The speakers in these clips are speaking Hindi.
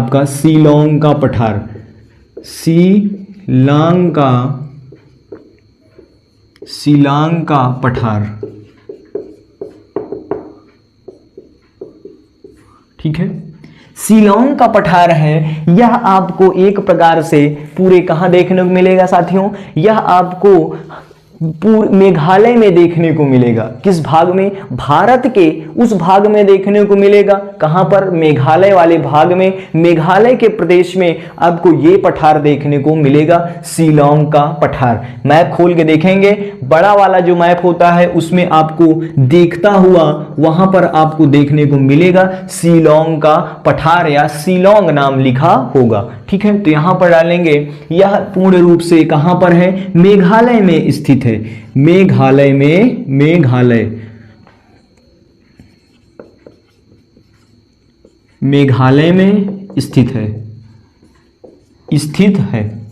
आपका शिलांग का पठार, शिलांग का पठार, ठीक है। शिलांग का पठार है, यह आपको एक प्रकार से पूरे कहां देखने को मिलेगा साथियों, यह आपको मेघालय में देखने को मिलेगा। किस भाग में? भारत के उस भाग में देखने को मिलेगा। कहां पर? मेघालय वाले भाग में, मेघालय के प्रदेश में आपको ये पठार देखने को मिलेगा, शिलांग का पठार। मैप खोल के देखेंगे, बड़ा वाला जो मैप होता है उसमें आपको देखता हुआ वहां पर आपको देखने को मिलेगा शिलांग का पठार या शिलांग नाम लिखा होगा, ठीक है। तो यहां पर डालेंगे, यह पूर्ण रूप से कहां पर है? मेघालय में स्थित है, मेघालय में, मेघालय में स्थित है।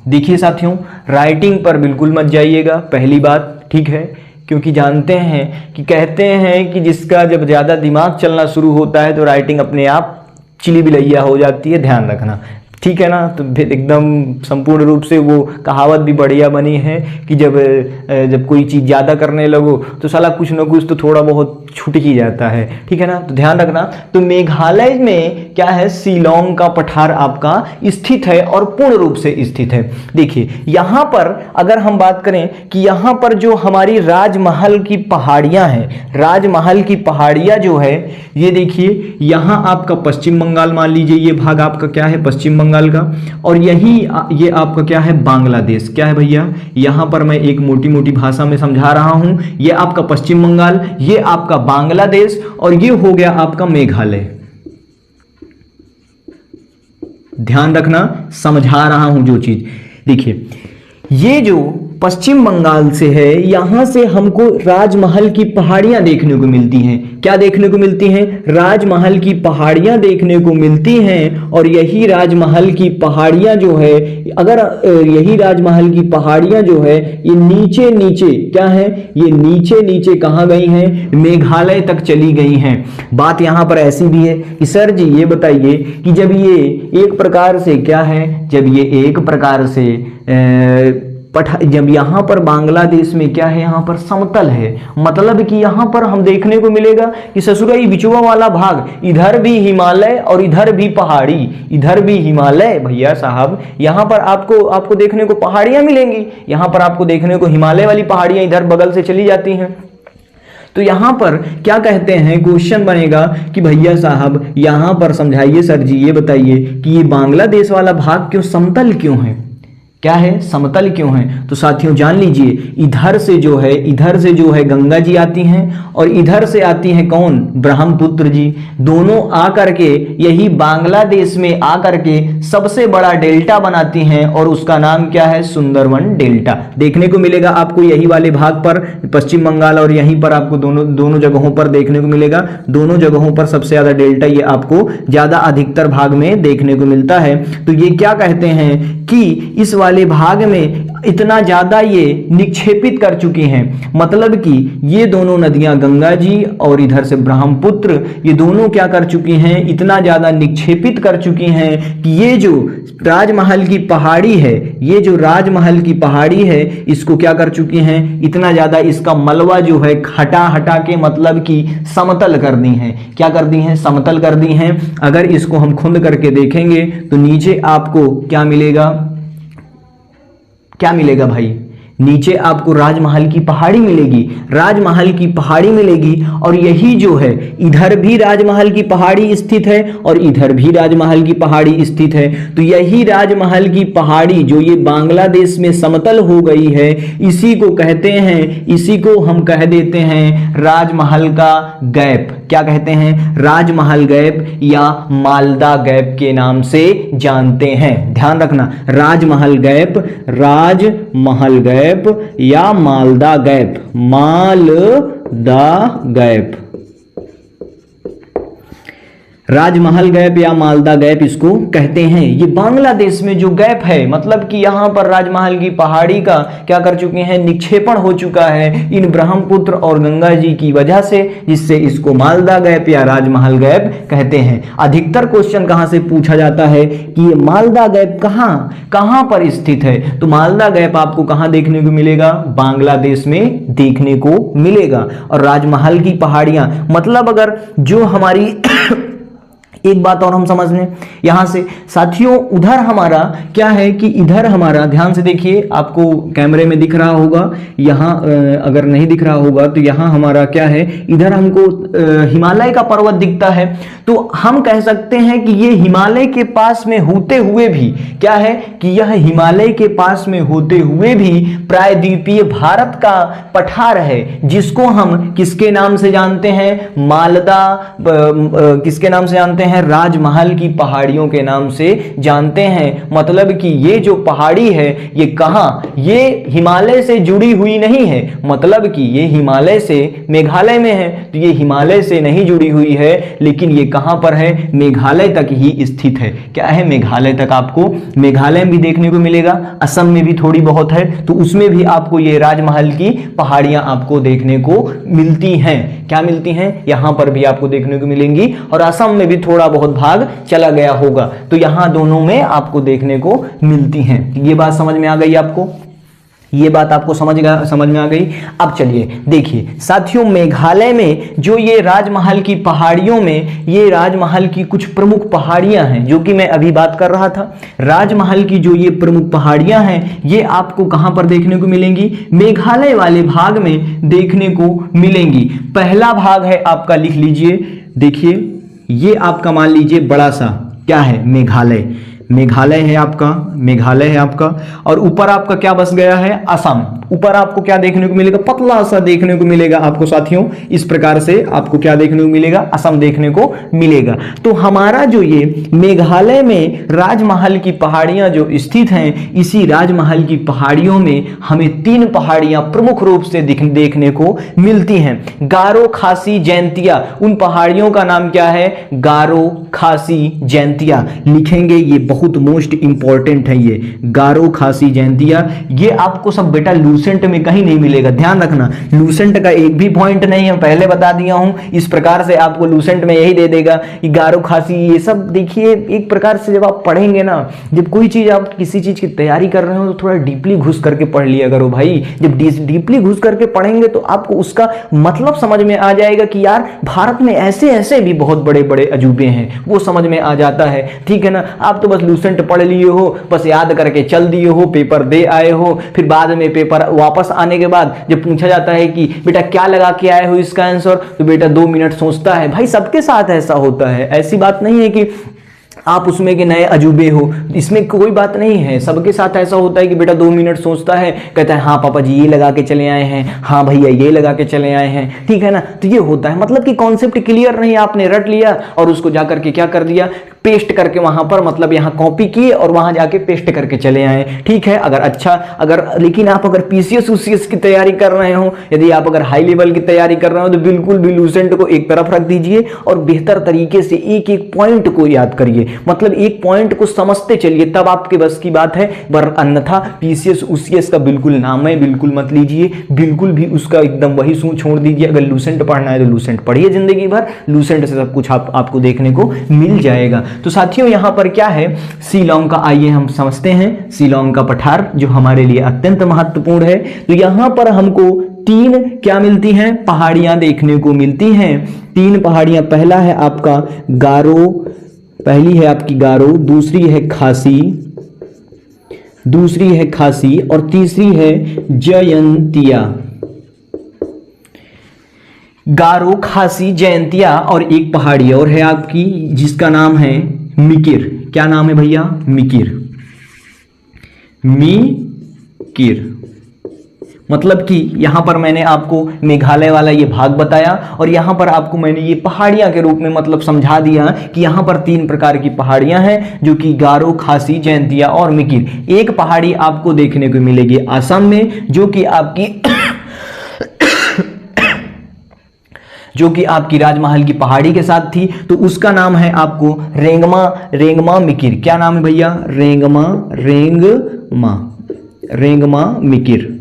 देखिए साथियों, राइटिंग पर बिल्कुल मत जाइएगा, पहली बात, ठीक है, क्योंकि जानते हैं कि कहते हैं कि जिसका जब ज्यादा दिमाग चलना शुरू होता है तो राइटिंग अपने आप चिली बिलैया हो जाती है, ध्यान रखना, ठीक है ना। तो एकदम संपूर्ण रूप से वो कहावत भी बढ़िया बनी है कि जब कोई चीज़ ज़्यादा करने लगो तो साला कुछ ना कुछ तो थोड़ा बहुत छूट ही जाता है, ठीक है ना। तो ध्यान रखना। तो मेघालय में क्या है? शिलांग का पठार आपका स्थित है और पूर्ण रूप से स्थित है। देखिए यहाँ पर अगर हम बात करें कि यहाँ पर जो हमारी राजमहल की पहाड़ियाँ हैं, राजमहल की पहाड़ियाँ जो है, ये देखिए यहाँ आपका पश्चिम बंगाल, मान लीजिए ये भाग आपका क्या है? पश्चिम बंगाल का, और यही ये आपका क्या है? बांग्लादेश। क्या है भैया? यहां पर मैं एक मोटी मोटी भाषा में समझा रहा हूं, ये आपका पश्चिम बंगाल, ये आपका बांग्लादेश, और ये हो गया आपका मेघालय। ध्यान रखना, समझा रहा हूं जो चीज। देखिए ये जो पश्चिम बंगाल से है, यहां से हमको राजमहल की पहाड़ियां देखने को मिलती हैं। क्या देखने को मिलती हैं? राजमहल की पहाड़ियां देखने को मिलती हैं। और यही राजमहल की पहाड़ियां जो है, अगर यही राजमहल की पहाड़ियां जो है ये नीचे नीचे क्या है? ये नीचे नीचे कहां गई हैं? मेघालय तक चली गई हैं। बात यहां पर ऐसी भी है कि सर जी ये बताइए कि जब ये एक प्रकार से क्या है, जब ये एक प्रकार से जब यहाँ पर बांग्लादेश में क्या है? यहाँ पर समतल है, मतलब कि यहाँ पर हम देखने को मिलेगा कि ससुराई बिचुआ वाला भाग, इधर भी हिमालय और इधर भी पहाड़ी, इधर भी हिमालय भैया साहब, यहाँ पर आपको देखने को पहाड़ियाँ मिलेंगी, यहाँ पर आपको देखने को हिमालय वाली पहाड़ियाँ इधर बगल से चली जाती हैं। तो यहाँ पर क्या कहते हैं? क्वेश्चन बनेगा कि भैया साहब यहाँ पर समझाइए सर जी, ये बताइए कि ये बांग्लादेश वाला भाग क्यों समतल क्यों है? क्या है? समतल क्यों है? तो साथियों जान लीजिए, इधर से जो है गंगा जी आती हैं और इधर से आती हैं कौन? ब्रह्मपुत्र जी। दोनों आकर के यही बांग्लादेश में आकर के सबसे बड़ा डेल्टा बनाती हैं और उसका नाम क्या है? सुंदरवन डेल्टा। देखने को मिलेगा आपको यही वाले भाग पर, पश्चिम बंगाल, और यहीं पर आपको दोनों जगहों पर देखने को मिलेगा। दोनों जगहों पर सबसे ज्यादा डेल्टा ये आपको ज्यादा अधिकतर भाग में देखने को मिलता है। तो ये क्या कहते हैं कि इस वाले भाग में इतना ज्यादा ये निक्षेपित कर चुकी हैं, मतलब कि ये दोनों नदियां, गंगा जी और इधर से ब्रह्मपुत्र, ये दोनों क्या कर चुकी हैं? इतना ज्यादा निक्षेपित कर चुकी हैं कि ये जो राजमहल की पहाड़ी है, ये जो राजमहल की पहाड़ी है, इसको क्या कर चुकी हैं? इतना ज्यादा इसका मलबा जो है हटा के मतलब कि समतल कर दी हैं। क्या कर दी हैं? समतल कर दी हैं। अगर इसको हम खुंद करके देखेंगे तो नीचे आपको क्या मिलेगा? क्या मिलेगा भाई? नीचे आपको राजमहल की पहाड़ी मिलेगी, राजमहल की पहाड़ी मिलेगी, और यही जो है इधर भी राजमहल की पहाड़ी स्थित है और इधर भी राजमहल की पहाड़ी स्थित है। तो यही राजमहल की पहाड़ी जो ये बांग्लादेश में समतल हो गई है, इसी को कहते हैं, इसी को हम कह देते हैं राजमहल का गैप। क्या कहते हैं? राजमहल गैप या मालदा गैप के नाम से जानते हैं। ध्यान रखना, राजमहल गैप, राजमहल गैप या मालदा गैप, मालदा गैप। राजमहल गैप या मालदा गैप इसको कहते हैं। ये बांग्लादेश में जो गैप है, मतलब कि यहाँ पर राजमहल की पहाड़ी का क्या कर चुके हैं, निक्षेपण हो चुका है इन ब्रह्मपुत्र और गंगा जी की वजह से, जिससे इसको मालदा गैप या राजमहल गैप कहते हैं। अधिकतर क्वेश्चन कहाँ से पूछा जाता है कि ये मालदा गैप कहाँ पर स्थित है, तो मालदा गैप आपको कहाँ देखने को मिलेगा, बांग्लादेश में देखने को मिलेगा। और राजमहल की पहाड़ियां मतलब अगर जो हमारी एक बात और हम समझ लें यहां से साथियों, उधर हमारा क्या है कि इधर हमारा, ध्यान से देखिए, आपको कैमरे में दिख रहा होगा, यहां अगर नहीं दिख रहा होगा तो यहां हमारा क्या है, इधर हमको हिमालय का पर्वत दिखता है। तो हम कह सकते हैं कि ये हिमालय के पास में होते हुए भी क्या है कि यह हिमालय के पास में होते हुए भी प्रायद्वीपीय भारत का पठार है, जिसको हम किसके नाम से जानते हैं, मालदा, किसके नाम से जानते हैं, राजमहल की पहाड़ियों के नाम से जानते हैं। मतलब कि ये जो पहाड़ी है ये कहां, ये हिमालय से जुड़ी हुई नहीं है, मतलब कि ये हिमालय से, मेघालय में है तो ये हिमालय से नहीं जुड़ी हुई है, लेकिन ये कहां पर है, मेघालय तक ही स्थित है। क्या है, मेघालय तक। आपको मेघालय में भी देखने को मिलेगा, असम में भी थोड़ी बहुत है, तो उसमें भी आपको ये राजमहल की पहाड़ियां आपको देखने को मिलती हैं। क्या मिलती हैं, यहां पर भी आपको देखने को मिलेंगी, और असम में भी थोड़ा बहुत भाग चला गया होगा, तो यहां दोनों में आपको देखने को मिलती हैं। ये बात समझ में आ गई आपको, ये बात आपको समझ में आ गई। अब चलिए देखिए साथियों, मेघालय में जो ये राजमहल की पहाड़ियों में, ये राजमहल की कुछ प्रमुख पहाड़ियां हैं जो कि मैं अभी बात कर रहा था। राजमहल की जो ये प्रमुख पहाड़ियां हैं ये आपको कहां पर देखने को मिलेंगी, मेघालय वाले भाग में देखने को मिलेंगी। पहला भाग है आपका, लिख लीजिए, देखिए ये आपका मान लीजिए बड़ा सा क्या है, मेघालय, मेघालय है आपका, मेघालय है आपका, और ऊपर आपका क्या बस गया है, असम। ऊपर आपको क्या देखने को मिलेगा, पतला सा देखने को मिलेगा आपको साथियों, इस प्रकार से आपको क्या देखने को मिलेगा, असम देखने को मिलेगा। तो हमारा जो ये मेघालय में राजमहल की पहाड़ियां जो स्थित हैं, इसी राजमहल की पहाड़ियों में हमें 3 पहाड़ियां प्रमुख रूप से देखने को मिलती हैं। गारो, खासी, जैंतिया, उन पहाड़ियों का नाम क्या है, गारो, खासी, जैंतिया लिखेंगे, ये बहुत मोस्ट इंपॉर्टेंट है। ये गारो, खासी, जैंतिया, ये आपको सब बेटा लूसेंट में कहीं नहीं मिलेगा, ध्यान रखना। लूसेंट का एक भी पॉइंट नहीं है, पहले बता दिया हूं, इस प्रकार से आपको लूसेंट में यही दे देगा कि गारो, खासी, ये सब देखिए एक प्रकार से जब आप पढ़ेंगे ना, जब कोई चीज आप किसी चीज की तैयारी कर रहे हो तो थोड़ा डीपली घुस करके पढ़ लिया करो भाई। जब डीपली घुस करके पढ़ेंगे तो आपको उसका मतलब समझ में आ जाएगा कि यार भारत में ऐसे ऐसे भी बहुत बड़े बड़े अजूबे हैं, वो समझ में आ जाता है, ठीक है ना। आप तो बस लूसेंट पढ़ लिए हो, बस याद करके चल दिए हो, पेपर दे आए हो, फिर बाद में पेपर वापस आने के बाद जब पूछा जाता है कि बेटा क्या लगा के आए हो इसका आंसर, तो बेटा 2 मिनट सोचता है। भाई सबके साथ ऐसा होता है, ऐसी बात नहीं है कि आप उसमें के नए अजूबे हो, इसमें कोई बात नहीं है, सबके साथ ऐसा होता है कि बेटा 2 मिनट सोचता है, कहता है हाँ पापा जी ये लगा के चले आए हैं, हाँ भैया ये लगा के चले आए हैं, ठीक है ना। तो ये होता है, मतलब कि कॉन्सेप्ट क्लियर नहीं, आपने रट लिया और उसको जाकर के क्या कर दिया, पेस्ट करके वहां पर, मतलब यहाँ कॉपी किए और वहां जाके पेस्ट करके चले आए, ठीक है। अगर लेकिन आप अगर पीसीएस उसीएस की तैयारी कर रहे हो, यदि आप अगर हाई लेवल की तैयारी कर रहे हो, तो बिल्कुल भी लूसेंट को एक तरफ रख दीजिए और बेहतर तरीके से एक एक पॉइंट को याद करिए, मतलब एक पॉइंट को समझते चलिए, तब आपके बस की बात है। पर अन्यथा पीसीएस उसीएस का बिल्कुल नाम है बिल्कुल मत लीजिए, बिल्कुल भी उसका एकदम वही छोड़ दीजिए। अगर लूसेंट पढ़ना है तो लूसेंट पढ़िए जिंदगी भर, लूसेंट से सब कुछ आपको देखने को मिल जाएगा। तो साथियों यहां पर क्या है, शिलांग का, आइए हम समझते हैं शिलांग का पठार जो हमारे लिए अत्यंत महत्वपूर्ण है। तो यहां पर हमको 3 क्या मिलती हैं, पहाड़ियां देखने को मिलती हैं। 3 पहाड़ियां, पहला है आपका गारो, पहली है आपकी गारो, दूसरी है खासी और तीसरी है जयंतिया। गारो, खासी, जयंतिया और एक पहाड़ी और है आपकी जिसका नाम है मिकिर। क्या नाम है भैया, मिकिर। मतलब कि यहां पर मैंने आपको मेघालय वाला ये भाग बताया और यहां पर आपको मैंने ये पहाड़ियां के रूप में मतलब समझा दिया कि यहां पर 3 प्रकार की पहाड़ियां हैं जो कि गारो, खासी, जयंतिया और मिकिर। एक पहाड़ी आपको देखने को मिलेगी असम में जो कि आपकी जो कि आपकी राजमहल की पहाड़ी के साथ थी, तो उसका नाम है आपको रेंगमा मिकिर। क्या नाम है भैया? रेंगमा मिकिर।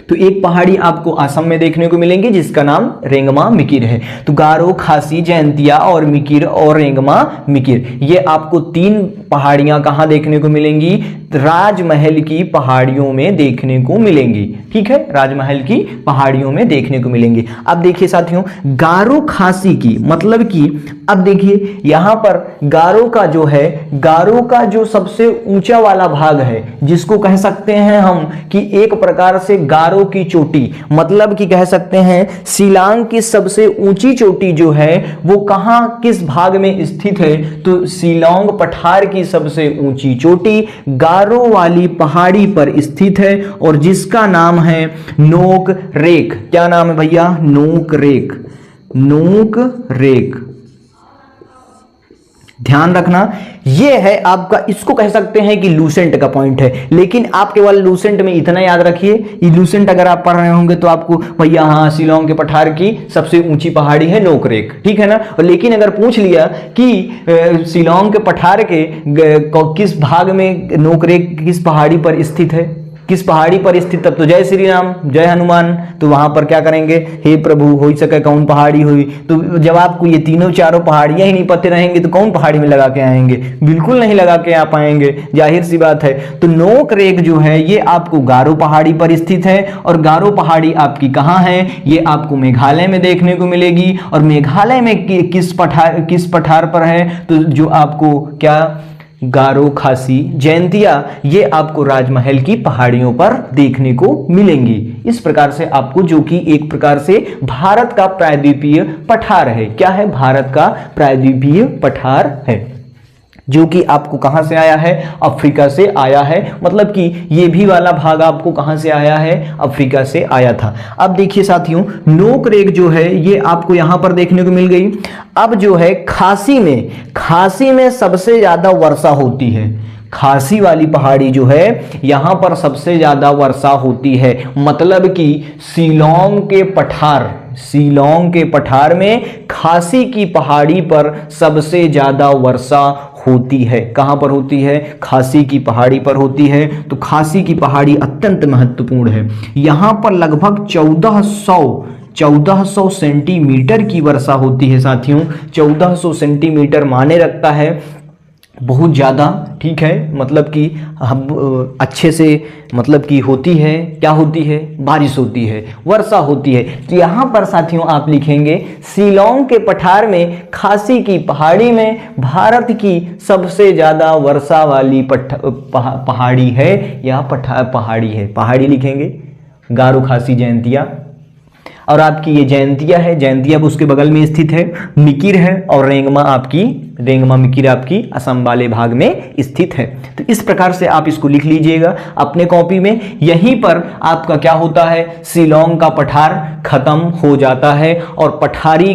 तो एक पहाड़ी आपको असम में देखने को मिलेंगी जिसका नाम रेंगमा मिकिर है। तो गारो, खासी, जयंतिया और मिकिर और रेंगमा मिकिर, ये आपको 3 पहाड़ियां कहां देखने को मिलेंगी? राजमहल की पहाड़ियों में देखने को मिलेंगी। ठीक है, राजमहल की पहाड़ियों में देखने को मिलेंगी। अब देखिए साथियों, गारो खासी की मतलब कि अब देखिए यहां पर गारो का जो है, गारो का जो सबसे ऊंचा वाला भाग है, जिसको कह सकते हैं हम कि एक प्रकार से गारो की चोटी, मतलब कि कह सकते हैं शिलांग की सबसे ऊंची चोटी जो है वो कहां, किस भाग में स्थित है? तो शिलांग पठार की सबसे ऊंची चोटी गारो वाली पहाड़ी पर स्थित है और जिसका नाम है नोक रेक। क्या नाम है भैया? नोक रेक। नोक रेक, ध्यान रखना, ये है आपका, इसको कह सकते हैं कि लूसेंट का पॉइंट है, लेकिन आप केवल लूसेंट में इतना याद रखिए, ये लूसेंट अगर आप पढ़ रहे होंगे तो आपको भैया हाँ शिलांग के पठार की सबसे ऊंची पहाड़ी है नोकरेक, ठीक है ना। और लेकिन अगर पूछ लिया कि शिलांग के पठार के किस भाग में नोकरेक किस पहाड़ी पर स्थित है, किस पहाड़ी पर स्थित, तब तो जय श्री राम, जय हनुमान, तो वहां पर क्या करेंगे? हे प्रभु हो सके कौन पहाड़ी हुई। तो जब आपको ये तीनों चारों पहाड़ियां ही नहीं पते रहेंगे तो कौन पहाड़ी में लगा के आएंगे? बिल्कुल नहीं लगा के आ पाएंगे, जाहिर सी बात है। तो नोक रेक जो है ये आपको गारो पहाड़ी पर स्थित है और गारो पहाड़ी आपकी कहाँ है? ये आपको मेघालय में देखने को मिलेगी। और मेघालय में किस पठार पर है? तो जो आपको क्या, गारो, खासी, जयंतिया, ये आपको राजमहल की पहाड़ियों पर देखने को मिलेंगी। इस प्रकार से आपको, जो कि एक प्रकार से भारत का प्रायद्वीपीय पठार है। क्या है? भारत का प्रायद्वीपीय पठार है, जो कि आपको कहां से आया है? अफ्रीका से आया है। मतलब कि ये भी वाला भाग आपको कहां से आया है? अफ्रीका से आया था। अब देखिए साथियों, नोक रेक जो है ये आपको यहां पर देखने को मिल गई। अब जो है खासी में सबसे ज्यादा वर्षा होती है। खासी वाली पहाड़ी जो है यहां पर सबसे ज्यादा वर्षा होती है, मतलब कि शिलांग के पठार में खासी की पहाड़ी पर सबसे ज्यादा वर्षा होती है। कहां पर होती है? खासी की पहाड़ी पर होती है। तो खासी की पहाड़ी अत्यंत महत्वपूर्ण है। यहां पर लगभग 1400 सेंटीमीटर की वर्षा होती है साथियों। 1400 सेंटीमीटर माने रखता है बहुत ज़्यादा, ठीक है, मतलब कि हम अच्छे से, मतलब कि होती है, क्या होती है? बारिश होती है, वर्षा होती है। तो यहाँ पर साथियों आप लिखेंगे शिलांग के पठार में, खासी की पहाड़ी में भारत की सबसे ज़्यादा वर्षा वाली पहाड़ी है या पहाड़ी है। पहाड़ी लिखेंगे, गारो, खासी, जयंतिया। और आपकी ये जयंतिया है, जयंतिया उसके बगल में स्थित है। मिकिर है और रेंगमा मिकिर आपकी असम वाले भाग में स्थित है। तो इस प्रकार से आप इसको लिख लीजिएगा अपने कॉपी में। यहीं पर आपका क्या होता है? शिलांग का पठार खत्म हो जाता है और पठारी